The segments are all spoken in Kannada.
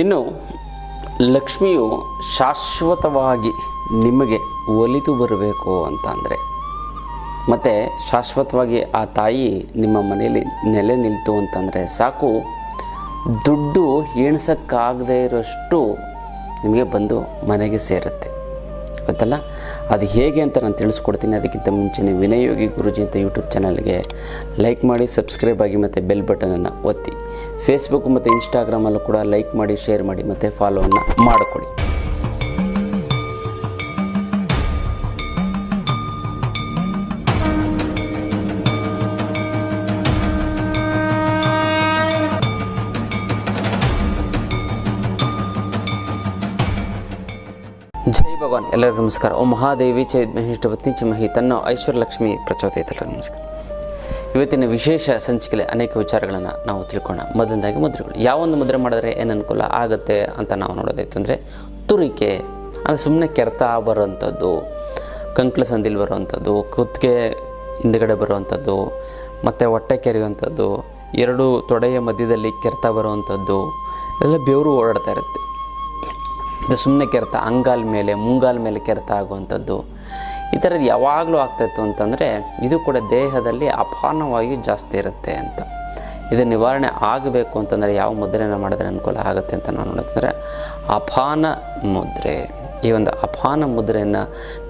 ಇನ್ನು ಲಕ್ಷ್ಮಿಯು ಶಾಶ್ವತವಾಗಿ ನಿಮಗೆ ಒಲಿದು ಬರಬೇಕು ಅಂತ ಅಂದರೆ, ಮತ್ತು ಶಾಶ್ವತವಾಗಿ ಆ ತಾಯಿ ನಿಮ್ಮ ಮನೆಯಲ್ಲಿ ನೆಲೆ ನಿಲ್ತು ಅಂತಂದರೆ ಸಾಕು, ದುಡ್ಡು ಎಣಿಸೋಕ್ಕಾಗದೇ ಇರೋಷ್ಟು ನಿಮಗೆ ಬಂದು ಮನೆಗೆ ಸೇರುತ್ತೆ. ಗೊತ್ತಲ್ಲ, ಅದು ಹೇಗೆ ಅಂತ ನಾನು ತಿಳಿಸ್ಕೊಡ್ತೀನಿ. ಅದಕ್ಕಿಂತ ಮುಂಚೆ ನೀವು ವಿನಯ್ ಯೋಗಿ ಗುರೂಜಿ ಅಂತ ಯೂಟ್ಯೂಬ್ ಚಾನಲ್ಗೆ ಲೈಕ್ ಮಾಡಿ, ಸಬ್ಸ್ಕ್ರೈಬ್ ಆಗಿ ಮತ್ತು ಬೆಲ್ ಬಟನನ್ನು ಒತ್ತಿ. ಫೇಸ್ಬುಕ್ ಮತ್ತು ಇನ್ಸ್ಟಾಗ್ರಾಮಲ್ಲೂ ಕೂಡ ಲೈಕ್ ಮಾಡಿ, ಶೇರ್ ಮಾಡಿ ಮತ್ತು ಫಾಲೋವನ್ನು ಮಾಡಿಕೊಳ್ಳಿ. ಜೈ ಭಗವಾನ್. ಎಲ್ಲರಿಗೂ ನಮಸ್ಕಾರ. ಓಂ ಮಹಾದೇವಿ ಚ ವಿದ್ಮಹಿ ಶ್ರೀವತಿ ಚಿಮಹಿ ತನ್ನೋ ಐಶ್ವರ್ಯಲಕ್ಷ್ಮಿ ಪ್ರಚೋದಯತೆ. ಎಲ್ಲರಿಗೂ ನಮಸ್ಕಾರ. ಇವತ್ತಿನ ವಿಶೇಷ ಸಂಚಿಕೆಯಲ್ಲಿ ಅನೇಕ ವಿಚಾರಗಳನ್ನು ನಾವು ತಿಳ್ಕೊಳ್ಳೋಣ. ಮೊದಲನೇದಾಗಿ ಮುದ್ರೆಗಳು. ಯಾವೊಂದು ಮುದ್ರೆ ಮಾಡಿದ್ರೆ ಏನು ಅನುಕೂಲ ಆಗುತ್ತೆ ಅಂತ ನಾವು ನೋಡೋದಾಯ್ತು ಅಂದರೆ, ತುರಿಕೆ ಅಂದರೆ ಸುಮ್ಮನೆ ಕೆರೆತ ಬರುವಂಥದ್ದು, ಕಂಕ್ಳ ಸಂದಿಲ್ ಬರುವಂಥದ್ದು, ಕುತ್ತಿಗೆ ಹಿಂದುಗಡೆ ಬರುವಂಥದ್ದು, ಮತ್ತು ಹೊಟ್ಟೆ ಕೆರೆಯುವಂಥದ್ದು, ಎರಡು ತೊಡೆಯ ಮಧ್ಯದಲ್ಲಿ ಕೆರೆತ ಬರುವಂಥದ್ದು, ಎಲ್ಲ ಬೆವರು ಓಡಾಡ್ತಾ ಇರುತ್ತೆ. ಇದು ಸುಮ್ಮನೆ ಕೆರೆತ, ಅಂಗಾಲ ಮೇಲೆ ಮುಂಗಾಲ ಮೇಲೆ ಕೆರೆತ ಆಗುವಂಥದ್ದು, ಈ ಥರದ್ದು ಯಾವಾಗಲೂ ಆಗ್ತಾಯಿತ್ತು ಅಂತಂದರೆ ಇದು ಕೂಡ ದೇಹದಲ್ಲಿ ಅಪಾನವಾಯು ಜಾಸ್ತಿ ಇರುತ್ತೆ ಅಂತ. ಇದು ನಿವಾರಣೆ ಆಗಬೇಕು ಅಂತಂದರೆ ಯಾವ ಮುದ್ರೆಯನ್ನು ಮಾಡಿದ್ರೆ ಅನುಕೂಲ ಆಗುತ್ತೆ ಅಂತ ನಾವು ನೋಡೋದಂದರೆ ಅಪಾನ ಮುದ್ರೆ. ಈ ಒಂದು ಅಪಾನ ಮುದ್ರೆಯನ್ನು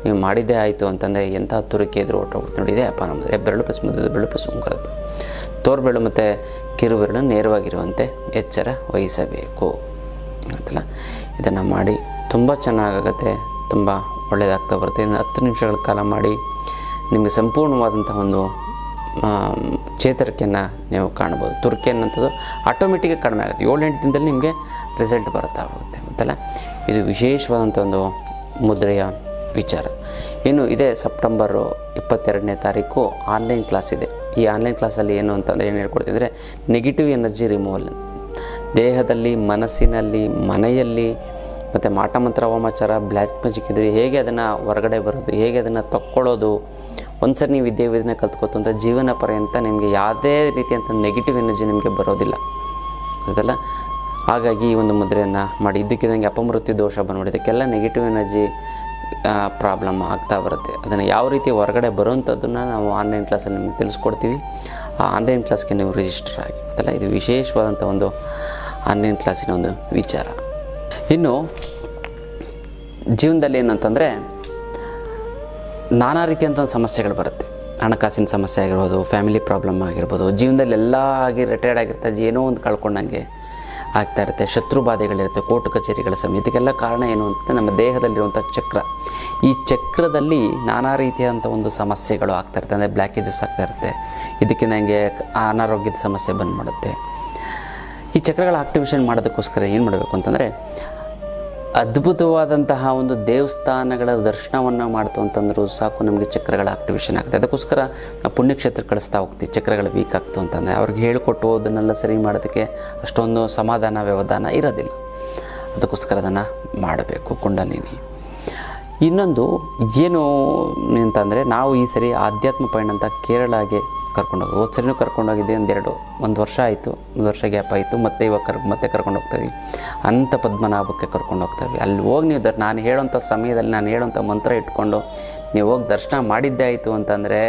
ನೀವು ಮಾಡಿದ್ದೇ ಆಯಿತು ಅಂತಂದರೆ ಎಂಥ ತುರಿಕೆ ಇದ್ರೂ ಹೊರಟೋಗುತ್ತೆ. ನೋಡಿ, ಇದೇ ಅಪಾನ ಮುದ್ರೆ. ಬೆರಳು ಪ್ಲಸ್ ಮುದ್ದೆ, ಬೆರಳು ಪ್ಲಸ್ ಉಂಗುರದ ತೋರ್ಬೆರಳು ಮತ್ತು ಕಿರುಬೆರಳು ನೇರವಾಗಿರುವಂತೆ ಎಚ್ಚರ ವಹಿಸಬೇಕು ಅಂತಲ್ಲ. ಇದನ್ನು ಮಾಡಿ ತುಂಬ ಚೆನ್ನಾಗಾಗುತ್ತೆ, ತುಂಬ ಒಳ್ಳೆಯದಾಗ್ತಾ ಬರುತ್ತೆ. ಇನ್ನು 10 ನಿಮಿಷಗಳ ಕಾಲ ಮಾಡಿ ನಿಮಗೆ ಸಂಪೂರ್ಣವಾದಂಥ ಒಂದು ಚೇತರಿಕೆಯನ್ನು ನೀವು ಕಾಣ್ಬೋದು. ತುರ್ಕೆ ಅನ್ನೋಂಥದ್ದು ಆಟೋಮೆಟಿಕಾಗಿ ಕಡಿಮೆ ಆಗುತ್ತೆ. 7-8 ದಿನದಲ್ಲಿ ನಿಮಗೆ ರಿಸಲ್ಟ್ ಬರ್ತಾ ಹೋಗುತ್ತೆ ಗೊತ್ತಲ್ಲ. ಇದು ವಿಶೇಷವಾದಂಥ ಒಂದು ಮುದ್ರೆಯ ವಿಚಾರ. ಇನ್ನು ಇದೇ ಸೆಪ್ಟೆಂಬರು 22ನೇ ತಾರೀಕು ಆನ್ಲೈನ್ ಕ್ಲಾಸ್ ಇದೆ. ಈ ಆನ್ಲೈನ್ ಕ್ಲಾಸಲ್ಲಿ ಏನು ಅಂತಂದರೆ ಏನು ಹೇಳ್ಕೊಡ್ತಿದ್ರೆ, ನೆಗೆಟಿವ್ ಎನರ್ಜಿ ರಿಮೂವಲ್. ದೇಹದಲ್ಲಿ, ಮನಸ್ಸಿನಲ್ಲಿ, ಮನೆಯಲ್ಲಿ ಮತ್ತು ಮಾಟ ಮಂತ್ರ, ವಾಮಾಚಾರ, ಬ್ಲ್ಯಾಕ್ ಮ್ಯಾಜಿಕ್ ಇದ್ದರೆ ಹೇಗೆ ಅದನ್ನು ಹೊರಗಡೆ ಬರೋದು, ಹೇಗೆ ಅದನ್ನು ತಕ್ಕೊಳ್ಳೋದು. ಒಂದ್ಸರಿ ನೀವು ವಿದ್ಯೆ ಕಲ್ತ್ಕೊತು ಅಂತ ಜೀವನ ಪರ್ಯಂತ ನಿಮಗೆ ಯಾವುದೇ ರೀತಿಯಂಥ ನೆಗೆಟಿವ್ ಎನರ್ಜಿ ನಿಮಗೆ ಬರೋದಿಲ್ಲ ಅದಲ್ಲ. ಹಾಗಾಗಿ ಈ ಒಂದು ಮುದ್ರೆಯನ್ನು ಮಾಡಿ, ಇದ್ದಕ್ಕಿದ್ದಂಗೆ ಅಪಮೃತ್ಯು ದೋಷ ಬಂದ್ಬಿಡಿ, ಇದಕ್ಕೆಲ್ಲ ನೆಗೆಟಿವ್ ಎನರ್ಜಿ ಪ್ರಾಬ್ಲಮ್ ಆಗ್ತಾ ಬರುತ್ತೆ. ಅದನ್ನು ಯಾವ ರೀತಿ ಹೊರಗಡೆ ಬರೋವಂಥದ್ದನ್ನು ನಾವು ಆನ್ಲೈನ್ ಕ್ಲಾಸಲ್ಲಿ ನಿಮಗೆ ತಿಳಿಸ್ಕೊಡ್ತೀವಿ. ಆ ಆನ್ಲೈನ್ ಕ್ಲಾಸ್ಗೆ ನೀವು ರಿಜಿಸ್ಟರ್ ಆಗಿ ಗೊತ್ತಲ್ಲ. ಇದು ವಿಶೇಷವಾದಂಥ ಒಂದು ಆನ್ಲೈನ್ ಕ್ಲಾಸಿನ ಒಂದು ವಿಚಾರ. ಇನ್ನು ಜೀವನದಲ್ಲಿ ಏನಂತಂದರೆ ನಾನಾ ರೀತಿಯಂಥ ಸಮಸ್ಯೆಗಳು ಬರುತ್ತೆ. ಹಣಕಾಸಿನ ಸಮಸ್ಯೆ ಆಗಿರ್ಬೋದು, ಫ್ಯಾಮಿಲಿ ಪ್ರಾಬ್ಲಮ್ ಆಗಿರ್ಬೋದು, ಜೀವನದಲ್ಲಿ ಎಲ್ಲ ಆಗಿ ರಿಟೈರ್ಡ್ ಆಗಿರ್ತಾರೆ, ಏನೋ ಒಂದು ಕಳ್ಕೊಂಡಂಗೆ ಆಗ್ತಾ ಇರುತ್ತೆ. ಶತ್ರು ಬಾಧೆಗಳಿರುತ್ತೆ, ಕೋರ್ಟ್ ಕಚೇರಿಗಳ ಸಮಯ. ಇದಕ್ಕೆಲ್ಲ ಕಾರಣ ಏನು ಅಂತ ನಮ್ಮ ದೇಹದಲ್ಲಿರುವಂಥ ಚಕ್ರ. ಈ ಚಕ್ರದಲ್ಲಿ ನಾನಾ ರೀತಿಯಾದಂಥ ಒಂದು ಸಮಸ್ಯೆಗಳು ಆಗ್ತಾ ಇರುತ್ತೆ. ಅಂದರೆ ಬ್ಲ್ಯಾಕೇಜಸ್ ಆಗ್ತಾ ಇರುತ್ತೆ. ಇದಕ್ಕೆ ನನಗೆ ಅನಾರೋಗ್ಯದ ಸಮಸ್ಯೆ ಬಂದು ಮಾಡುತ್ತೆ. ಈ ಚಕ್ರಗಳ ಆಕ್ಟಿವೇಶನ್ ಮಾಡೋದಕ್ಕೋಸ್ಕರ ಏನು ಮಾಡಬೇಕು ಅಂತಂದರೆ, ಅದ್ಭುತವಾದಂತಹ ಒಂದು ದೇವಸ್ಥಾನಗಳ ದರ್ಶನವನ್ನು ಮಾಡ್ತು ಅಂತಂದರೂ ಸಾಕು, ನಮಗೆ ಚಕ್ರಗಳ ಆಕ್ಟಿವೇಶನ್ ಆಗುತ್ತೆ. ಅದಕ್ಕೋಸ್ಕರ ನಾವು ಪುಣ್ಯಕ್ಷೇತ್ರ ಕಳಿಸ್ತಾ ಹೋಗ್ತೀವಿ. ಚಕ್ರಗಳು ವೀಕ್ ಆಗ್ತು ಅಂತಂದರೆ ಅವ್ರಿಗೆ ಹೇಳಿಕೊಟ್ಟು ಅದನ್ನೆಲ್ಲ ಸರಿ ಮಾಡೋದಕ್ಕೆ ಅಷ್ಟೊಂದು ಸಮಾಧಾನ ವ್ಯವಧಾನ ಇರೋದಿಲ್ಲ. ಅದಕ್ಕೋಸ್ಕರ ಅದನ್ನು ಮಾಡಬೇಕು. ಕುಂಡಲಿನಿ ಇನ್ನೊಂದು ಏನು ಅಂತಂದರೆ, ನಾವು ಈ ಸರಿ ಆಧ್ಯಾತ್ಮ ಪಯಣ ಅಂತ ಕೇರಳಗೆ ಕರ್ಕೊಂಡೋಗಿ, ಹೋದ ಸರಿನೂ ಕರ್ಕೊಂಡೋಗಿದ್ದೆ. ಒಂದು ವರ್ಷ ಆಯಿತು, ಒಂದು ವರ್ಷ ಗ್ಯಾಪ್ ಆಯಿತು. ಮತ್ತು ಇವಾಗ ಮತ್ತೆ ಕರ್ಕೊಂಡು ಹೋಗ್ತೀವಿ. ಅನಂತ ಪದ್ಮನಾಭಕ್ಕೆ ಕರ್ಕೊಂಡು ಹೋಗ್ತೀವಿ. ಅಲ್ಲಿ ಹೋಗಿ ನೀವು ನಾನು ಹೇಳೋಂಥ ಸಮಯದಲ್ಲಿ ನಾನು ಹೇಳೋಂಥ ಮಂತ್ರ ಇಟ್ಕೊಂಡು ನೀವು ಹೋಗಿ ದರ್ಶನ ಮಾಡಿದ್ದೇ ಆಯಿತು ಅಂತಂದರೆ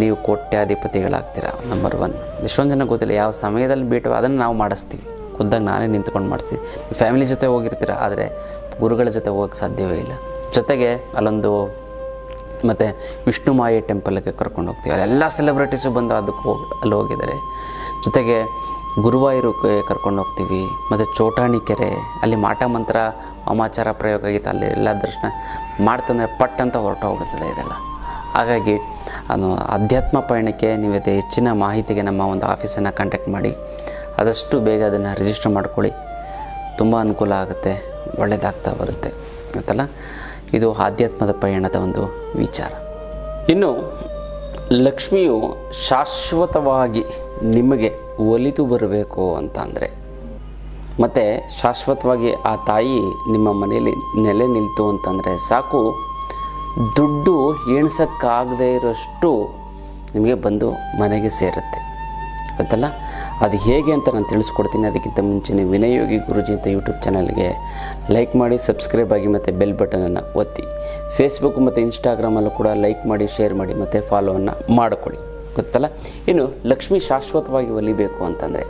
ನೀವು ಕೋಟ್ಯಾಧಿಪತಿಗಳಾಗ್ತೀರ. ನಂಬರ್ 1. ಎಷ್ಟೊಂದು ಜನ ಗೊತ್ತಿಲ್ಲ ಯಾವ ಸಮಯದಲ್ಲಿ ಬಿಟ್ಟು ಅದನ್ನು ನಾವು ಮಾಡಿಸ್ತೀವಿ. ಖುದ್ದಾಗಿ ನಾನೇ ನಿಂತ್ಕೊಂಡು ಮಾಡಿಸ್ತೀವಿ. ಫ್ಯಾಮಿಲಿ ಜೊತೆ ಹೋಗಿರ್ತೀರ, ಆದರೆ ಗುರುಗಳ ಜೊತೆ ಹೋಗೋಕ್ಕೆ ಸಾಧ್ಯವೇ ಇಲ್ಲ. ಜೊತೆಗೆ ಅಲ್ಲೊಂದು ಮತ್ತು ವಿಷ್ಣು ಮಾಯೆ ಟೆಂಪಲ್ಗೆ ಕರ್ಕೊಂಡು ಹೋಗ್ತೀವಿ. ಅಲ್ಲೆಲ್ಲ ಸೆಲೆಬ್ರಿಟೀಸು ಬಂದು ಅಲ್ಲಿ ಹೋಗಿದ್ದಾರೆ. ಜೊತೆಗೆ ಗುರುವಾಯೂರಿಗೆ ಕರ್ಕೊಂಡು ಹೋಗ್ತೀವಿ. ಮತ್ತು ಚೋಟಾಣಿ ಕೆರೆ, ಅಲ್ಲಿ ಮಾಟ ಮಂತ್ರ ವಾಮಾಚಾರ ಪ್ರಯೋಗ ಆಗಿತ್ತು. ಅಲ್ಲಿ ಎಲ್ಲ ದರ್ಶನ ಮಾಡ್ತಂದರೆ ಪಟ್ ಅಂತ ಹೊರಟೋಗ್ಬಿಡ್ತದೆ ಇದೆಲ್ಲ. ಹಾಗಾಗಿ ಅದು ಅಧ್ಯಾತ್ಮ ಪಯಣಕ್ಕೆ ನೀವು ಹೆಚ್ಚಿನ ಮಾಹಿತಿಗೆ ನಮ್ಮ ಒಂದು ಆಫೀಸನ್ನು ಕಾಂಟ್ಯಾಕ್ಟ್ ಮಾಡಿ ಆದಷ್ಟು ಬೇಗ ಅದನ್ನು ರಿಜಿಸ್ಟರ್ ಮಾಡ್ಕೊಳ್ಳಿ. ತುಂಬ ಅನುಕೂಲ ಆಗುತ್ತೆ, ಒಳ್ಳೆಯದಾಗ್ತಾ ಬರುತ್ತೆ ಗೊತ್ತಲ್ಲ. ಇದು ಆಧ್ಯಾತ್ಮದ ಪಯಣದ ಒಂದು ವಿಚಾರ. ಇನ್ನು ಲಕ್ಷ್ಮಿಯು ಶಾಶ್ವತವಾಗಿ ನಿಮಗೆ ಒಲಿದು ಬರಬೇಕು ಅಂತ ಅಂದರೆ, ಮತ್ತು ಶಾಶ್ವತವಾಗಿ ಆ ತಾಯಿ ನಿಮ್ಮ ಮನೆಯಲ್ಲಿ ನೆಲೆ ನಿಲ್ತು ಅಂತಂದರೆ ಸಾಕು, ದುಡ್ಡು ಎಣಿಸೋಕ್ಕಾಗದೇ ಇರೋಷ್ಟು ನಿಮಗೆ ಬಂದು ಮನೆಗೆ ಸೇರುತ್ತೆ ಗೊತ್ತಲ್ಲ. ಅದು ಹೇಗೆ ಅಂತ ನಾನು ತಿಳಿಸ್ಕೊಡ್ತೀನಿ. ಅದಕ್ಕಿಂತ ಮುಂಚೆ ನೀವು ವಿನಯ್ ಯೋಗಿ ಗುರೂಜಿ ಅಂತ ಯೂಟ್ಯೂಬ್ ಚಾನಲ್ಗೆ ಲೈಕ್ ಮಾಡಿ, ಸಬ್ಸ್ಕ್ರೈಬ್ ಆಗಿ ಮತ್ತು ಬೆಲ್ ಬಟನನ್ನು ಒತ್ತಿ. ಫೇಸ್ಬುಕ್ ಮತ್ತು ಇನ್ಸ್ಟಾಗ್ರಾಮಲ್ಲೂ ಕೂಡ ಲೈಕ್ ಮಾಡಿ, ಶೇರ್ ಮಾಡಿ ಮತ್ತು ಫಾಲೋವನ್ನು ಮಾಡಿಕೊಳ್ಳಿ. ಗೊತ್ತಲ್ಲ. ಇನ್ನು ಲಕ್ಷ್ಮಿ ಶಾಶ್ವತವಾಗಿ ಒಲಿಬೇಕು ಅಂತಂದರೆ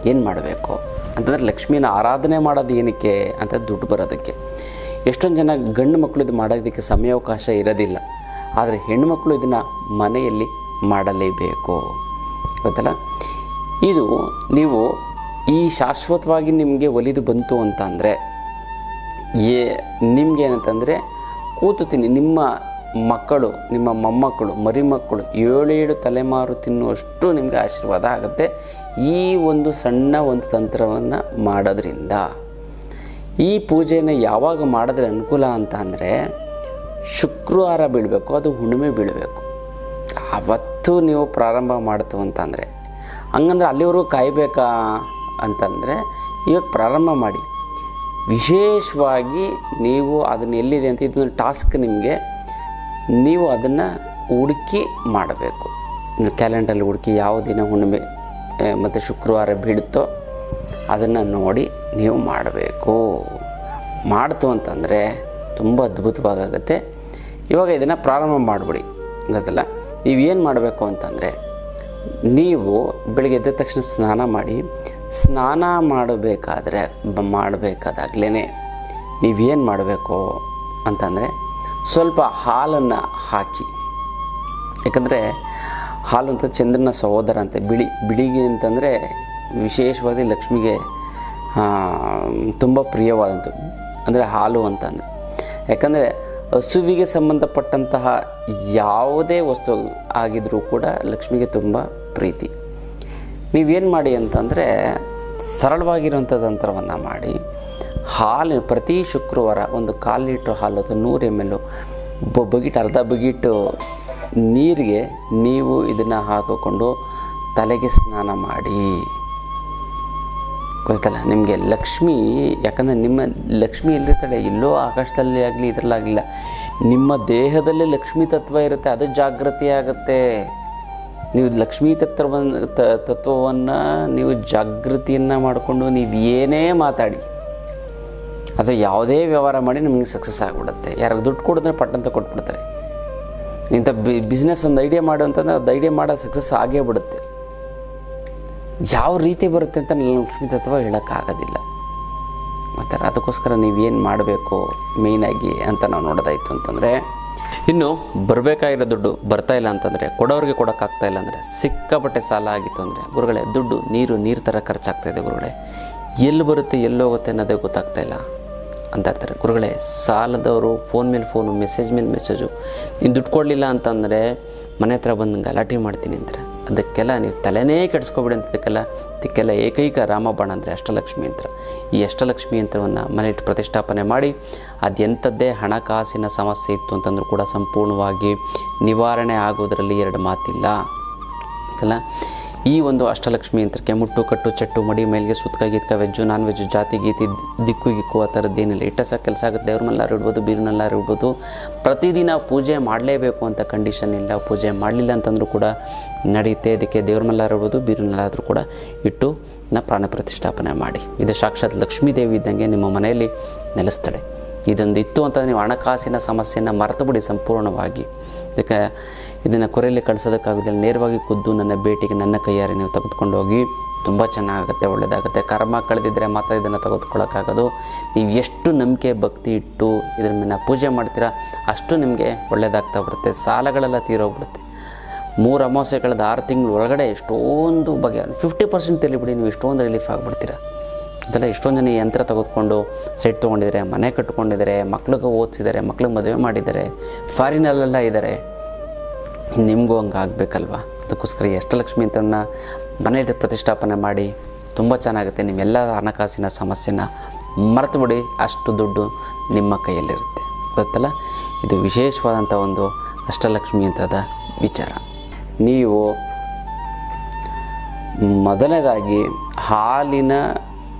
ಏನು ಮಾಡಬೇಕು ಅಂತಂದರೆ, ಲಕ್ಷ್ಮೀನ ಆರಾಧನೆ ಮಾಡೋದು ಏನಕ್ಕೆ ಅಂತ ದುಡ್ಡು ಬರೋದಕ್ಕೆ. ಎಷ್ಟೊಂದು ಜನ ಗಂಡು ಮಕ್ಕಳು ಇದು ಮಾಡೋದಕ್ಕೆ ಸಮಯಾವಕಾಶ ಇರೋದಿಲ್ಲ, ಆದರೆ ಹೆಣ್ಣುಮಕ್ಕಳು ಇದನ್ನು ಮನೆಯಲ್ಲಿ ಮಾಡಲೇಬೇಕು. ಗೊತ್ತಲ್ಲ. ಇದು ನೀವು ಈ ಶಾಶ್ವತವಾಗಿ ನಿಮಗೆ ಒಲಿದು ಬಂತು ಅಂತ ಅಂದರೆ ನಿಮಗೆ ಏನಂತಂದರೆ ಕೂತುತ್ತೀನಿ ನಿಮ್ಮ ಮಕ್ಕಳು, ನಿಮ್ಮ ಮೊಮ್ಮಕ್ಕಳು, ಮರಿಮಕ್ಕಳು 7 ತಲೆಮಾರು ತಿನ್ನುವಷ್ಟು ನಿಮಗೆ ಆಶೀರ್ವಾದ ಆಗುತ್ತೆ ಈ ಒಂದು ಸಣ್ಣ ಒಂದು ತಂತ್ರವನ್ನು ಮಾಡೋದ್ರಿಂದ. ಈ ಪೂಜೆಯನ್ನು ಯಾವಾಗ ಮಾಡಿದ್ರೆ ಅನುಕೂಲ ಅಂತ ಅಂದರೆ, ಶುಕ್ರವಾರ ಬೀಳಬೇಕು, ಅದು ಹುಣ್ಣಿಮೆ ಬೀಳಬೇಕು, ಆವತ್ತು ನೀವು ಪ್ರಾರಂಭ ಮಾಡ್ತು ಅಂತಂದರೆ. ಹಂಗಂದ್ರೆ ಅಲ್ಲಿವರೆಗೂ ಕಾಯಬೇಕಾ ಅಂತಂದರೆ ಇವಾಗ ಪ್ರಾರಂಭ ಮಾಡಿ. ವಿಶೇಷವಾಗಿ ನೀವು ಅದನ್ನು ಎಲ್ಲಿದೆ ಅಂತ ಇದೊಂದು ಟಾಸ್ಕ್ ನಿಮಗೆ. ನೀವು ಅದನ್ನು ಹುಡುಕಿ ಮಾಡಬೇಕು. ಕ್ಯಾಲೆಂಡರಲ್ಲಿ ಹುಡುಕಿ ಯಾವ ದಿನ ಹುಣ್ಣಿಮೆ ಮತ್ತು ಶುಕ್ರವಾರ ಬೀಳುತ್ತೋ ಅದನ್ನು ನೋಡಿ ನೀವು ಮಾಡಬೇಕು. ಮಾಡ್ತು ಅಂತಂದರೆ ತುಂಬ ಅದ್ಭುತವಾಗುತ್ತೆ. ಇವಾಗ ಇದನ್ನು ಪ್ರಾರಂಭ ಮಾಡಿಬಿಡಿ. ಗೊತ್ತಲ್ಲ. ನೀವೇನು ಮಾಡಬೇಕು ಅಂತಂದರೆ, ನೀವು ಬೆಳಗ್ಗೆ ಎದ್ದ ತಕ್ಷಣ ಸ್ನಾನ ಮಾಡಿ, ಸ್ನಾನ ಮಾಡಬೇಕಾದಾಗಲೇ ನೀವೇನು ಮಾಡಬೇಕು ಅಂತಂದರೆ, ಸ್ವಲ್ಪ ಹಾಲನ್ನು ಹಾಕಿ. ಯಾಕಂದರೆ ಹಾಲು ಅಂತ ಚಂದ್ರನ ಸಹೋದರ ಅಂತ. ಬಿಳಿಗೆ ಅಂತಂದರೆ ವಿಶೇಷವಾಗಿ ಲಕ್ಷ್ಮಿಗೆ ತುಂಬ ಪ್ರಿಯವಾದಂಥ ಅಂದರೆ ಹಾಲು ಅಂತಂದರೆ. ಯಾಕಂದರೆ ಹಸುವಿಗೆ ಸಂಬಂಧಪಟ್ಟಂತಹ ಯಾವುದೇ ವಸ್ತು ಆಗಿದ್ರೂ ಕೂಡ ಲಕ್ಷ್ಮಿಗೆ ತುಂಬ ಪ್ರೀತಿ. ನೀವೇನು ಮಾಡಿ ಅಂತಂದರೆ, ಸರಳವಾಗಿರುವಂಥ ತಂತ್ರವನ್ನು ಮಾಡಿ, ಹಾಲು ಪ್ರತಿ ಶುಕ್ರವಾರ ಒಂದು 1/4 ಲೀಟ್ರ್ ಹಾಲು ಅಥವಾ 100 ml ಬಗಿಟ್, ಅರ್ಧ ಬಗಿಟ್ಟು ನೀರಿಗೆ ನೀವು ಇದನ್ನು ಹಾಕಿಕೊಂಡು ತಲೆಗೆ ಸ್ನಾನ ಮಾಡಿ. ಗೊತ್ತಲ್ಲ. ನಿಮಗೆ ಲಕ್ಷ್ಮಿ, ಯಾಕಂದರೆ ನಿಮ್ಮ ಲಕ್ಷ್ಮಿ ಎಲ್ಲಿರ್ತಾಳೆ, ಎಲ್ಲೋ ಆಕಾಶದಲ್ಲಿ ಆಗಲಿ ಇದರಲ್ಲಾಗಲಿಲ್ಲ, ನಿಮ್ಮ ದೇಹದಲ್ಲಿ ಲಕ್ಷ್ಮೀ ತತ್ವ ಇರುತ್ತೆ, ಅದು ಜಾಗೃತಿ ಆಗುತ್ತೆ. ನೀವು ಲಕ್ಷ್ಮೀ ತತ್ವವನ್ನು ನೀವು ಜಾಗೃತಿಯನ್ನು ಮಾಡಿಕೊಂಡು ನೀವು ಏನೇ ಮಾತಾಡಿ ಅಥವಾ ಯಾವುದೇ ವ್ಯವಹಾರ ಮಾಡಿ ನಿಮಗೆ ಸಕ್ಸಸ್ ಆಗಿಬಿಡುತ್ತೆ. ಯಾರಿಗೆ ದುಡ್ಡು ಕೊಡಿದ್ರೆ ಪಟ್ಟಂತ ಕೊಟ್ಬಿಡ್ತಾರೆ. ಇಂಥ ಬಿಸ್ನೆಸ್ ಒಂದು ಐಡಿಯಾ ಮಾಡು ಅಂತಂದರೆ ಅದು ಐಡಿಯಾ ಮಾಡೋ ಸಕ್ಸಸ್ ಆಗೇ ಬಿಡುತ್ತೆ. ಯಾವ ರೀತಿ ಬರುತ್ತೆ ಅಂತ ಲಕ್ಷ್ಮೀ ತತ್ವ ಹೇಳೋಕ್ಕಾಗೋದಿಲ್ಲ. ಮತ್ತು ಅದಕ್ಕೋಸ್ಕರ ನೀವೇನು ಮಾಡಬೇಕು ಮೇಯ್ನಾಗಿ ಅಂತ ನಾವು ನೋಡೋದಾಯಿತು ಅಂತಂದರೆ, ಇನ್ನು ಬರಬೇಕಾಗಿರೋ ದುಡ್ಡು ಬರ್ತಾಯಿಲ್ಲ ಅಂತಂದರೆ, ಕೊಡೋರಿಗೆ ಕೊಡೋಕ್ಕಾಗ್ತಾಯಿಲ್ಲ ಅಂದರೆ, ಸಿಕ್ಕಾಪಟ್ಟೆ ಸಾಲ ಆಗಿತ್ತು ಅಂದರೆ, ಗುರುಗಳೇ ದುಡ್ಡು ನೀರು ಥರ ಖರ್ಚಾಗ್ತಾಯಿದೆ ಗುರುಗಳೇ, ಎಲ್ಲಿ ಬರುತ್ತೆ ಎಲ್ಲಿ ಹೋಗುತ್ತೆ ಅನ್ನೋದೇ ಗೊತ್ತಾಗ್ತಾಯಿಲ್ಲ ಅಂತ ಇರ್ತಾರೆ. ಗುರುಗಳೇ, ಸಾಲದವರು ಫೋನ್ ಮೇಲೆ ಫೋನು, ಮೆಸೇಜ್ ಮೇಲೆ ಮೆಸೇಜು, ನೀನು ದುಡ್ಡು ಕೊಡಲಿಲ್ಲ ಅಂತಂದರೆ ಮನೆ ಹತ್ರ ಬಂದು ಗಲಾಟೆ ಮಾಡ್ತೀನಿ ಅಂತಾರೆ. ಅದಕ್ಕೆಲ್ಲ ನೀವು ತಲೆನೇ ಕೆಡಿಸ್ಕೊಬಿಡಿ ಅಂತ. ಇದಕ್ಕೆಲ್ಲ ಏಕೈಕ ರಾಮಬಾಣ ಅಂದರೆ ಅಷ್ಟಲಕ್ಷ್ಮಿ ಯಂತ್ರ. ಈ ಅಷ್ಟಲಕ್ಷ್ಮಿ ಯಂತ್ರವನ್ನು ಮನೆಯಲ್ಲಿ ಪ್ರತಿಷ್ಠಾಪನೆ ಮಾಡಿ, ಅದೆಂಥದ್ದೇ ಹಣಕಾಸಿನ ಸಮಸ್ಯೆ ಇತ್ತು ಅಂತಂದ್ರೂ ಕೂಡ ಸಂಪೂರ್ಣವಾಗಿ ನಿವಾರಣೆ ಆಗೋದರಲ್ಲಿ 2 ಮಾತಿಲ್ಲ ಅಲ್ಲ. ಈ ಒಂದು ಅಷ್ಟಲಕ್ಷ್ಮಿ ಯಂತ್ರಕ್ಕೆ ಮುಟ್ಟು, ಕಟ್ಟು, ಚಟ್ಟು, ಮಡಿ, ಮೇಲ್ಗೆ, ಸುತ್ತಕ, ಗೀತ್ಕ, ವೆಜ್ಜು, ನಾನ್ ವೆಜ್ಜು, ಜಾತಿ ಗೀತಿ, ದಿಕ್ಕು ಗಿಕ್ಕು ಆ ಥರದ್ದೇನಿಲ್ಲ. ಇಟ್ಟ ಸಹ ಕೆಲಸ ಆಗುತ್ತೆ. ದೇವ್ರ ಮಲ್ಲಾರು ಇಡ್ಬೋದು, ಬೀರಿನಲ್ಲಾರು ಇಡ್ಬೋದು. ಪ್ರತಿದಿನ ಪೂಜೆ ಮಾಡಲೇಬೇಕು ಅಂತ ಕಂಡೀಷನ್ ಇಲ್ಲ. ಪೂಜೆ ಮಾಡಲಿಲ್ಲ ಅಂತಂದ್ರೂ ಕೂಡ ನಡೆಯುತ್ತೆ. ಇದಕ್ಕೆ ದೇವ್ರ ಮಲ್ಲಾರು ಇಡ್ಬೋದು, ಬೀರಿನಲ್ಲಾದರೂ ಕೂಡ ಇಟ್ಟು ಪ್ರಾಣ ಪ್ರತಿಷ್ಠಾಪನೆ ಮಾಡಿ. ಇದು ಸಾಕ್ಷಾತ್ ಲಕ್ಷ್ಮೀ ದೇವಿ ಇದ್ದಂಗೆ ನಿಮ್ಮ ಮನೆಯಲ್ಲಿ ನೆಲೆಸ್ತಾಳೆ. ಇದೊಂದು ಇತ್ತು ಅಂತಂದರೆ ನೀವು ಹಣಕಾಸಿನ ಸಮಸ್ಯೆಯನ್ನು ಮರೆತುಬಿಡಿ ಸಂಪೂರ್ಣವಾಗಿ. ಇದನ್ನು ಕೊರೆಯಲ್ಲಿ ಕಳಿಸೋದಕ್ಕಾಗೋದಿಲ್ಲ. ನೇರವಾಗಿ ಖುದ್ದು ನನ್ನ ಭೇಟಿಗೆ ನನ್ನ ಕೈಯಾರೆ ನೀವು ತೆಗೆದುಕೊಂಡು ಹೋಗಿ. ತುಂಬ ಚೆನ್ನಾಗುತ್ತೆ, ಒಳ್ಳೆಯದಾಗುತ್ತೆ. ಕರ್ಮ ಕಳೆದಿದ್ದರೆ ಮಾತ್ರ ಇದನ್ನು ತೆಗೆದುಕೊಳ್ಳೋಕ್ಕಾಗೋದು. ನೀವು ಎಷ್ಟು ನಂಬಿಕೆ ಭಕ್ತಿ ಇಟ್ಟು ಇದ್ರ ಮೇಲೆ ಪೂಜೆ ಮಾಡ್ತೀರಾ ಅಷ್ಟು ನಿಮಗೆ ಒಳ್ಳೆಯದಾಗ್ತಾ ಬರುತ್ತೆ. ಸಾಲಗಳೆಲ್ಲ ತೀರೋಗ್ಬಿಡುತ್ತೆ. 3 ಅಮಾವಾಸ್ಯೆ ಕಳೆದ 6 ತಿಂಗಳ ಒಳಗಡೆ ಎಷ್ಟೊಂದು ಬಗೆ 50% ತಿಳಿಬಿಡಿ, ನೀವು ಎಷ್ಟೊಂದು ರಿಲೀಫ್ ಆಗಿಬಿಡ್ತೀರ. ಅದೆಲ್ಲ ಎಷ್ಟೊಂದು ಜನ ಯಂತ್ರ ತೆಗೆದುಕೊಂಡು ಸೈಟ್ ತೊಗೊಂಡಿದ್ದಾರೆ, ಮನೆ ಕಟ್ಕೊಂಡಿದ್ದಾರೆ, ಮಕ್ಳಿಗೆ ಓದಿಸಿದ್ದಾರೆ, ಮಕ್ಳಿಗೆ ಮದುವೆ ಮಾಡಿದ್ದಾರೆ, ಫಾರಿನಲ್ಲೆಲ್ಲ ಇದ್ದಾರೆ. ನಿಮಗೂ ಹಂಗೆ ಆಗಬೇಕಲ್ವ. ಅದಕ್ಕೋಸ್ಕರ ಅಷ್ಟಲಕ್ಷ್ಮಿ ಯಂತ್ರವನ್ನು ಮನೆಯಲ್ಲಿ ಪ್ರತಿಷ್ಠಾಪನೆ ಮಾಡಿ. ತುಂಬ ಚೆನ್ನಾಗುತ್ತೆ. ನಿಮ್ಮೆಲ್ಲ ಹಣಕಾಸಿನ ಸಮಸ್ಯೆನ ಮರೆತುಬಿಡಿ. ಅಷ್ಟು ದುಡ್ಡು ನಿಮ್ಮ ಕೈಯಲ್ಲಿರುತ್ತೆ. ಗೊತ್ತಲ್ಲ. ಇದು ವಿಶೇಷವಾದಂಥ ಒಂದು ಅಷ್ಟಲಕ್ಷ್ಮಿ ಯಂತ್ರದ ವಿಚಾರ. ನೀವು ಮೊದಲನೇದಾಗಿ ಹಾಲಿನ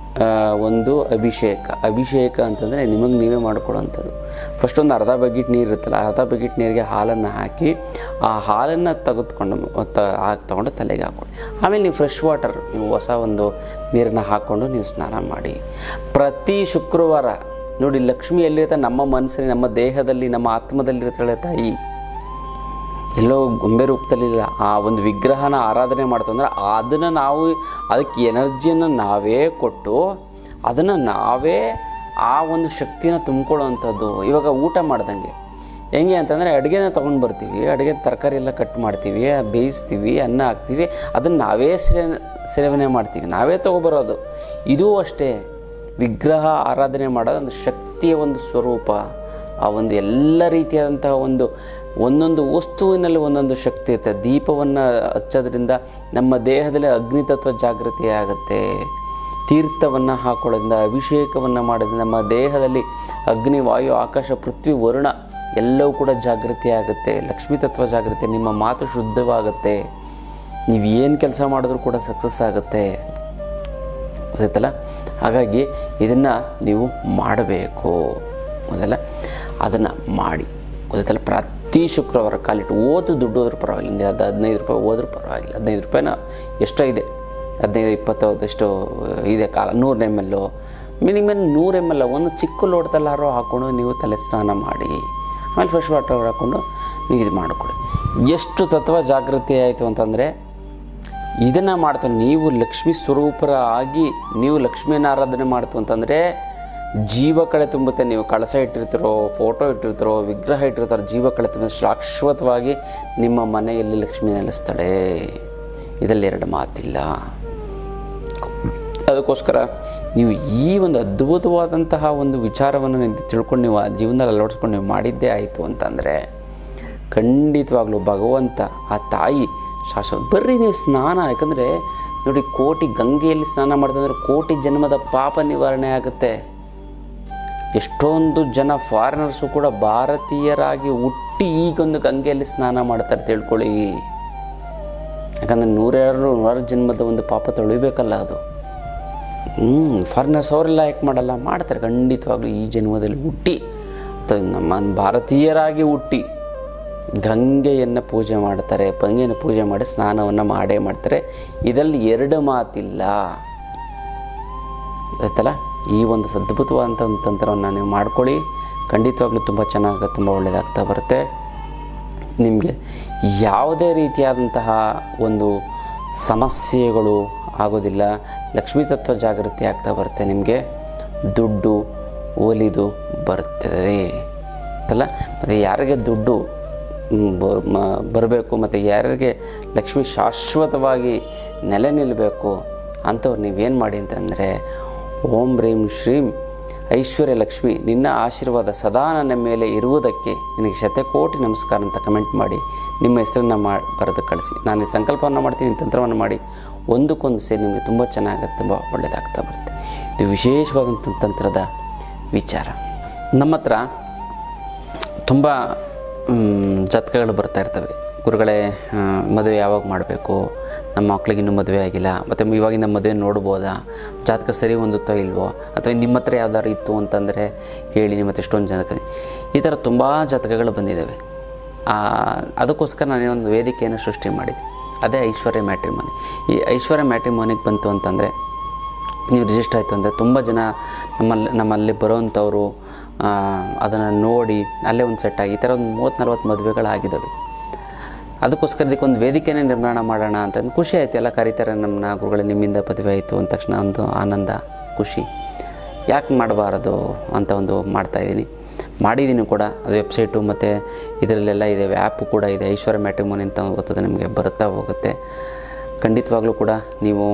ಒಂದು ಅಭಿಷೇಕ ಅಂತಂದರೆ ನಿಮಗೆ ನೀವೇ ಮಾಡಿಕೊಡೋವಂಥದ್ದು. ಫಸ್ಟ್ ಒಂದು ಅರ್ಧ ಬಕೆಟ್ ನೀರು ಇರುತ್ತಲ್ಲ, ಅರ್ಧ ಬಕೆಟ್ ನೀರಿಗೆ ಹಾಲನ್ನು ಹಾಕಿ ಆ ಹಾಲನ್ನು ತೊಗೊಂಡು ತಲೆಗೆ ಹಾಕ್ಕೊಳ್ಳಿ. ಆಮೇಲೆ ನೀವು ಫ್ರೆಶ್ ವಾಟರ್, ನೀವು ಹೊಸ ಒಂದು ನೀರನ್ನು ಹಾಕ್ಕೊಂಡು ನೀವು ಸ್ನಾನ ಮಾಡಿ. ಪ್ರತಿ ಶುಕ್ರವಾರ ನೋಡಿ, ಲಕ್ಷ್ಮಿ ಎಲ್ಲಿರ್ತಾಳೆ? ನಮ್ಮ ಮನಸ್ಸಲ್ಲಿ, ನಮ್ಮ ದೇಹದಲ್ಲಿ, ನಮ್ಮ ಆತ್ಮದಲ್ಲಿರ್ತಾಳೆ ತಾಯಿ. ಎಲ್ಲೋ ಗೊಂಬೆ ರೂಪದಲ್ಲಿಲ್ಲ. ಆ ಒಂದು ವಿಗ್ರಹನ ಆರಾಧನೆ ಮಾಡ್ತಂದ್ರೆ ಅದನ್ನು ನಾವು ಅದಕ್ಕೆ ಎನರ್ಜಿಯನ್ನು ನಾವೇ ಕೊಟ್ಟು ಅದನ್ನು ನಾವೇ ಆ ಒಂದು ಶಕ್ತಿನ ತುಂಬ್ಕೊಳ್ಳೋವಂಥದ್ದು. ಇವಾಗ ಊಟ ಮಾಡ್ದಂಗೆ ಹೆಂಗೆ ಅಂತಂದರೆ, ಅಡುಗೆನ ತೊಗೊಂಡು ಬರ್ತೀವಿ, ಅಡುಗೆ ತರಕಾರಿ ಎಲ್ಲ ಕಟ್ ಮಾಡ್ತೀವಿ, ಬೇಯಿಸ್ತೀವಿ, ಅನ್ನ ಹಾಕ್ತೀವಿ, ಅದನ್ನು ನಾವೇ ಸೇವನೆ ಮಾಡ್ತೀವಿ, ನಾವೇ ತೊಗೊಬರೋದು. ಇದೂ ಅಷ್ಟೇ, ವಿಗ್ರಹ ಆರಾಧನೆ ಮಾಡೋದು ಒಂದು ಶಕ್ತಿಯ ಒಂದು ಸ್ವರೂಪ. ಆ ಒಂದು ಎಲ್ಲ ರೀತಿಯಾದಂತಹ ಒಂದೊಂದು ವಸ್ತುವಿನಲ್ಲಿ ಒಂದೊಂದು ಶಕ್ತಿ ಇರುತ್ತೆ. ದೀಪವನ್ನು ಹಚ್ಚೋದ್ರಿಂದ ನಮ್ಮ ದೇಹದಲ್ಲಿ ಅಗ್ನಿತತ್ವ ಜಾಗೃತಿ ಆಗುತ್ತೆ. ತೀರ್ಥವನ್ನು ಹಾಕೊಳ್ಳೋದ್ರಿಂದ, ಅಭಿಷೇಕವನ್ನು ಮಾಡೋದ್ರಿಂದ ನಮ್ಮ ದೇಹದಲ್ಲಿ ಅಗ್ನಿ, ವಾಯು, ಆಕಾಶ, ಪೃಥ್ವಿ, ವರುಣ ಎಲ್ಲವೂ ಕೂಡ ಜಾಗೃತಿ ಆಗುತ್ತೆ. ಲಕ್ಷ್ಮೀ ತತ್ವ ಜಾಗೃತಿ, ನಿಮ್ಮ ಮಾತು ಶುದ್ಧವಾಗುತ್ತೆ, ನೀವು ಏನು ಕೆಲಸ ಮಾಡಿದ್ರೂ ಕೂಡ ಸಕ್ಸಸ್ ಆಗುತ್ತೆ. ಗೊತ್ತಾಯ್ತಲ್ಲ? ಹಾಗಾಗಿ ಇದನ್ನು ನೀವು ಮಾಡಬೇಕು. ಮೊದಲ ಅದನ್ನು ಮಾಡಿ. ಗೊತ್ತಾಯ್ತಲ್ಲ? ಪ್ರತಿ ಶುಕ್ರವಾರ ಕಾಲಿಟ್ಟು ದುಡ್ಡು ಹೋದ್ರೂ ಪರವಾಗಿಲ್ಲ, ಅದು 15 ರೂಪಾಯಿ ಹೋದ್ರೂ ಪರವಾಗಿಲ್ಲ. 15 ರೂಪಾಯಿನ ಎಷ್ಟೋ ಇದೆ, 15-20 ಎಷ್ಟು ಇದೆ ಕಾಲ. 100 ml, ಮಿನಿಮಮ್ 100 ml ಒಂದು ಚಿಕ್ಕ ಲೋಟದಲ್ಲಾರು ಹಾಕ್ಕೊಂಡು ನೀವು ತಲೆ ಸ್ನಾನ ಮಾಡಿ. ಆಮೇಲೆ ಫ್ರೆಶ್ ವಾಟರ್ ಹಾಕ್ಕೊಂಡು ನೀವು ಇದು ಮಾಡಿಕೊಡಿ. ಎಷ್ಟು ತತ್ವ ಜಾಗೃತಿ ಆಯಿತು ಅಂತಂದರೆ, ಇದನ್ನು ಮಾಡ್ತಾ ನೀವು ಲಕ್ಷ್ಮೀ ಸ್ವರೂಪರ ಆಗಿ ನೀವು ಲಕ್ಷ್ಮಿಯನ್ನು ಆರಾಧನೆ ಮಾಡ್ತು ಅಂತಂದರೆ ಜೀವ ಕಳೆ ತುಂಬುತ್ತೆ. ನೀವು ಕಳಸ ಇಟ್ಟಿರ್ತೀರೋ, ಫೋಟೋ ಇಟ್ಟಿರ್ತೀರೋ, ವಿಗ್ರಹ ಇಟ್ಟಿರ್ತಾರೋ, ಜೀವ ಕಳೆ ತುಂಬ ಶಾಶ್ವತವಾಗಿ ನಿಮ್ಮ ಮನೆಯಲ್ಲಿ ಲಕ್ಷ್ಮಿ ನೆಲೆಸ್ತಾಳೆ. ಇದರಲ್ಲಿ 2 ಮಾತಿಲ್ಲ. ಅದಕ್ಕೋಸ್ಕರ ನೀವು ಈ ಒಂದು ಅದ್ಭುತವಾದಂತಹ ಒಂದು ವಿಚಾರವನ್ನು ನೀವು ತಿಳ್ಕೊಂಡು ನೀವು ಆ ಜೀವನದಲ್ಲಿ ಅಳವಡಿಸ್ಕೊಂಡು ನೀವು ಮಾಡಿದ್ದೇ ಆಯಿತು ಅಂತಂದರೆ ಖಂಡಿತವಾಗ್ಲೂ ಭಗವಂತ, ಆ ತಾಯಿ ಶಾಶ್ವತ. ಬರ್ರಿ ನೀವು ಸ್ನಾನ, ಯಾಕಂದರೆ ನೋಡಿ, ಕೋಟಿ ಗಂಗೆಯಲ್ಲಿ ಸ್ನಾನ ಮಾಡ್ತಂದ್ರೆ ಕೋಟಿ ಜನ್ಮದ ಪಾಪ ನಿವಾರಣೆ ಆಗುತ್ತೆ. ಎಷ್ಟೊಂದು ಜನ ಫಾರಿನರ್ಸು ಕೂಡ ಭಾರತೀಯರಾಗಿ ಹುಟ್ಟಿ ಈಗೊಂದು ಗಂಗೆಯಲ್ಲಿ ಸ್ನಾನ ಮಾಡ್ತಾರೆ, ತಿಳ್ಕೊಳ್ಳಿ. ಯಾಕಂದರೆ 100 ಜನ್ಮದ ಒಂದು ಪಾಪ ತೊಳಿಬೇಕಲ್ಲ ಅದು. ಫಾರಿನರ್ಸ್ ಅವರೆಲ್ಲ ಯಾಕೆ ಮಾಡಲ್ಲ? ಮಾಡ್ತಾರೆ ಖಂಡಿತವಾಗ್ಲೂ. ಈ ಜನ್ಮದಲ್ಲಿ ಹುಟ್ಟಿ ಅಥವಾ ನಮ್ಮ ಭಾರತೀಯರಾಗಿ ಹುಟ್ಟಿ ಗಂಗೆಯನ್ನು ಪೂಜೆ ಮಾಡ್ತಾರೆ, ಗಂಗೆಯನ್ನು ಪೂಜೆ ಮಾಡಿ ಸ್ನಾನವನ್ನು ಮಾಡೇ ಮಾಡ್ತಾರೆ. ಇದರಲ್ಲಿ 2 ಮಾತಿಲ್ಲ. ಆಯ್ತಲ್ಲ? ಈ ಒಂದು ಅದ್ಭುತವಾದಂಥ ಒಂದು ತಂತ್ರವನ್ನು ನೀವು ಮಾಡ್ಕೊಳ್ಳಿ. ಖಂಡಿತವಾಗ್ಲೂ ತುಂಬ ಚೆನ್ನಾಗಿ, ತುಂಬ ಒಳ್ಳೆಯದಾಗ್ತಾ ಬರುತ್ತೆ. ನಿಮಗೆ ಯಾವುದೇ ರೀತಿಯಾದಂತಹ ಒಂದು ಸಮಸ್ಯೆಗಳು ಆಗೋದಿಲ್ಲ. ಲಕ್ಷ್ಮೀ ತತ್ವ ಜಾಗೃತಿ ಆಗ್ತಾ ಬರುತ್ತೆ. ನಿಮಗೆ ದುಡ್ಡು ಒಲಿದು ಬರುತ್ತದೆ ಅಂತಲ್ಲ. ಮತ್ತು ಯಾರಿಗೆ ದುಡ್ಡು ಬರಬೇಕು ಮತ್ತು ಯಾರಿಗೆ ಲಕ್ಷ್ಮಿ ಶಾಶ್ವತವಾಗಿ ನೆಲೆ ನಿಲ್ಲಬೇಕು ಅಂಥವ್ರು ನೀವೇನು ಮಾಡಿ ಅಂತಂದರೆ, ಓಂ ರೀಂ ಶ್ರೀಂ ಐಶ್ವರ್ಯ ಲಕ್ಷ್ಮಿ ನಿನ್ನ ಆಶೀರ್ವಾದ ಸದಾ ನನ್ನ ಮೇಲೆ ಇರುವುದಕ್ಕೆ ನಿನಗೆ ಶತಕೋಟಿ ನಮಸ್ಕಾರ ಅಂತ ಕಮೆಂಟ್ ಮಾಡಿ ನಿಮ್ಮ ಹೆಸರನ್ನು ಬರೆದು ಕಳಿಸಿ. ನಾನು ಈ ಸಂಕಲ್ಪವನ್ನು ಮಾಡ್ತೀನಿ, ತಂತ್ರವನ್ನು ಮಾಡಿ ಒಂದಕ್ಕೊಂದು ಸೇರಿ ನಿಮಗೆ ತುಂಬ ಚೆನ್ನಾಗುತ್ತೆ, ತುಂಬ ಒಳ್ಳೆಯದಾಗ್ತಾ ಬರುತ್ತೆ. ಇದು ವಿಶೇಷವಾದಂಥ ತಂತ್ರದ ವಿಚಾರ. ನಮ್ಮ ಹತ್ರ ತುಂಬ ಜಾತಕಗಳು ಬರ್ತಾ ಇರ್ತವೆ. ಗುರುಗಳೇ, ಮದುವೆ ಯಾವಾಗ ಮಾಡಬೇಕು, ನಮ್ಮ ಮಕ್ಳಿಗೆ ಇನ್ನೂ ಮದುವೆ ಆಗಿಲ್ಲ, ಮತ್ತು ಇವಾಗಿಂದ ಮದುವೆ ನೋಡ್ಬೋದಾ, ಜಾತಕ ಸರಿ ಹೊಂದುತ್ತೋ ಇಲ್ವೋ, ಅಥವಾ ನಿಮ್ಮ ಹತ್ರ ಯಾವ್ದಾದ್ರು ಇತ್ತು ಅಂತಂದರೆ ಹೇಳಿ, ನಿಮ್ಮ ಹತ್ರ ಎಷ್ಟೊಂದು ಜಾತಕ. ಈ ಥರ ತುಂಬ ಜಾತಕಗಳು ಬಂದಿದ್ದಾವೆ. ಅದಕ್ಕೋಸ್ಕರ ನಾನು ಒಂದು ವೇದಿಕೆಯನ್ನು ಸೃಷ್ಟಿ ಮಾಡಿದ್ದೆ, ಅದೇ ಐಶ್ವರ್ಯ ಮ್ಯಾಟ್ರಿಮೋನಿ. ಈ ಐಶ್ವರ್ಯ ಮ್ಯಾಟ್ರಿಮೋನಿಗೆ ಬಂತು ಅಂತಂದರೆ, ನೀವು ರಿಜಿಸ್ಟರ್ ಆಯಿತು ಅಂದರೆ ತುಂಬ ಜನ ನಮ್ಮಲ್ಲಿ ಬರೋವಂಥವ್ರು ಅದನ್ನು ನೋಡಿ ಅಲ್ಲೇ ಒಂದು ಸೆಟ್ ಆಗಿ ಈ ಥರ ಒಂದು 30-40 ಮದುವೆಗಳಾಗಿದ್ದಾವೆ. ಅದಕ್ಕೋಸ್ಕರ ಇದಕ್ಕೊಂದು ವೇದಿಕೆನೇ ನಿರ್ಮಾಣ ಮಾಡೋಣ ಅಂತ ಖುಷಿ ಆಯಿತು. ಎಲ್ಲ ಕರೀತಾರೆ ನಮ್ಮನ್ನ, ಗುರುಗಳೇ ನಿಮ್ಮಿಂದ ಮದುವೆ ಆಯಿತು ಅಂದ ತಕ್ಷಣ ಒಂದು ಆನಂದ, ಖುಷಿ. ಯಾಕೆ ಮಾಡಬಾರದು ಅಂತ ಒಂದು ಮಾಡ್ತಾಯಿದ್ದೀನಿ, ಮಾಡಿದ್ದೀನಿ ಕೂಡ. ಅದು ವೆಬ್ಸೈಟು ಮತ್ತು ಇದರಲ್ಲೆಲ್ಲ ಇದೆ, ಆ್ಯಪು ಕೂಡ ಇದೆ. ಐಶ್ವರ್ಯ ಮ್ಯಾಟ್ರಿಮೋನಿ ಅಂತ ಗೊತ್ತದೆ, ನಿಮಗೆ ಬರುತ್ತಾ ಹೋಗುತ್ತೆ. ಖಂಡಿತವಾಗ್ಲೂ ಕೂಡ ನೀವು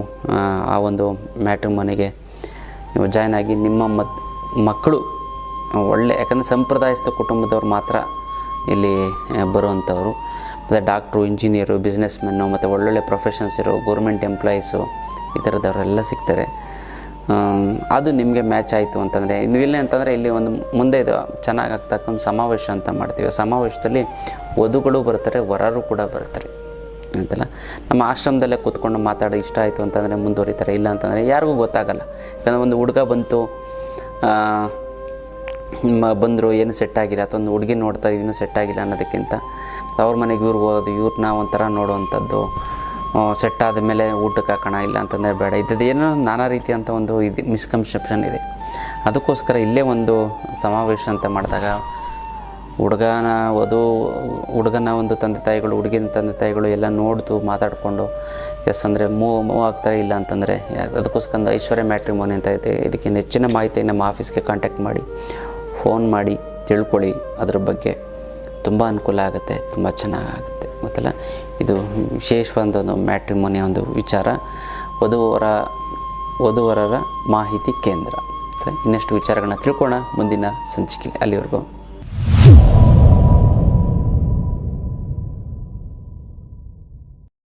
ಆ ಒಂದು ಮ್ಯಾಟ್ರಿಮೋನಿಗೆ ನೀವು ಜಾಯ್ನ್ ಆಗಿ ನಿಮ್ಮ ಮಕ್ಕಳು ಒಳ್ಳೆ, ಯಾಕಂದರೆ ಸಂಪ್ರದಾಯಸ್ಥ ಕುಟುಂಬದವ್ರು ಮಾತ್ರ ಇಲ್ಲಿ ಬರುವಂಥವ್ರು. ಮತ್ತು ಡಾಕ್ಟ್ರು, ಇಂಜಿನಿಯರು, ಬಿಸ್ನೆಸ್ ಮೆನ್ನು, ಮತ್ತು ಒಳ್ಳೊಳ್ಳೆ ಪ್ರೊಫೆಷನ್ಸ್ ಇರೋ ಗೌರ್ಮೆಂಟ್ ಎಂಪ್ಲಾಯೀಸು, ಈ ಥರದವರೆಲ್ಲ ಸಿಗ್ತಾರೆ. ಅದು ನಿಮಗೆ ಮ್ಯಾಚ್ ಆಯಿತು ಅಂತಂದರೆ, ಇಲ್ಲ ಅಂತಂದರೆ ಇಲ್ಲಿ ಒಂದು ಮುಂದೆ ಇದು ಚೆನ್ನಾಗಿ ಆಗ್ತಕ್ಕಂಥ ಸಮಾವೇಶ ಅಂತ ಮಾಡ್ತೀವಿ. ಸಮಾವೇಶದಲ್ಲಿ ವಧುಗಳು ಬರ್ತಾರೆ, ವರರು ಕೂಡ ಬರ್ತಾರೆ. ಮಾಡ್ತೀನಿ ಅಂತೆಲ್ಲ ನಮ್ಮ ಆಶ್ರಮದಲ್ಲೇ ಕೂತ್ಕೊಂಡು ಮಾತಾಡೋ ಇಷ್ಟ ಆಯಿತು ಅಂತಂದರೆ ಮುಂದುವರಿತಾರೆ, ಇಲ್ಲ ಅಂತಂದರೆ ಯಾರಿಗೂ ಗೊತ್ತಾಗಲ್ಲ. ಯಾಕಂದರೆ ಒಂದು ಹುಡುಗ ಬಂದರು ಏನು ಸೆಟ್ ಆಗಿಲ್ಲ, ಅಥವಾ ಒಂದು ಹುಡುಗಿ ನೋಡ್ತಾ ಇನ್ನೂ ಸೆಟ್ ಆಗಿಲ್ಲ ಅನ್ನೋದಕ್ಕಿಂತ ಅವ್ರ ಮನೆಗೆ ಇವ್ರು ಹೋಗೋದು, ಇವ್ರನ್ನ ಒಂಥರ ನೋಡುವಂಥದ್ದು, ಸೆಟ್ ಆದ ಮೇಲೆ ಊಟಕ್ಕೆ ಹಾಕೋಣ, ಇಲ್ಲ ಅಂತಂದರೆ ಬೇಡ, ಏನೋ ನಾನಾ ರೀತಿಯಂಥ ಒಂದು ಮಿಸ್ಕನ್ಸೆಪ್ಷನ್ ಇದೆ. ಅದಕ್ಕೋಸ್ಕರ ಇಲ್ಲೇ ಒಂದು ಸಮಾವೇಶ ಅಂತ ಮಾಡಿದಾಗ ಹುಡುಗನ ಒಂದು ತಂದೆ ತಾಯಿಗಳು, ಹುಡುಗಿನ ತಂದೆ ತಾಯಿಗಳು ಎಲ್ಲ ನೋಡ್ತು ಮಾತಾಡಿಕೊಂಡು ಎಸ್ ಅಂದರೆ ಮೂವ್ ಆಗ್ತಾರೆ, ಇಲ್ಲ ಅಂತಂದರೆ ಅದಕ್ಕೋಸ್ಕರ ಒಂದು ಐಶ್ವರ್ಯ ಮ್ಯಾಟ್ರಿಮೋನಿ ಅಂತ ಇದೆ. ಇದಕ್ಕೆ ಹೆಚ್ಚಿನ ಮಾಹಿತಿ ನಮ್ಮ ಆಫೀಸ್ಗೆ ಕಾಂಟ್ಯಾಕ್ಟ್ ಮಾಡಿ, ಫೋನ್ ಮಾಡಿ ತಿಳ್ಕೊಳ್ಳಿ. ಅದ್ರ ಬಗ್ಗೆ ತುಂಬ ಅನುಕೂಲ ಆಗುತ್ತೆ, ತುಂಬ ಚೆನ್ನಾಗಾಗುತ್ತೆ. ಗೊತ್ತಲ್ಲ, ಇದು ವಿಶೇಷವಾದ ಒಂದು ಮ್ಯಾಟ್ರಿಮೋನಿಯ ಒಂದು ವಿಚಾರ, ವಧುವರರ ಮಾಹಿತಿ ಕೇಂದ್ರ. ಇನ್ನಷ್ಟು ವಿಚಾರಗಳನ್ನ ತಿಳ್ಕೊಳ್ಳೋಣ ಮುಂದಿನ ಸಂಚಿಕೆ. ಅಲ್ಲಿವರೆಗೂ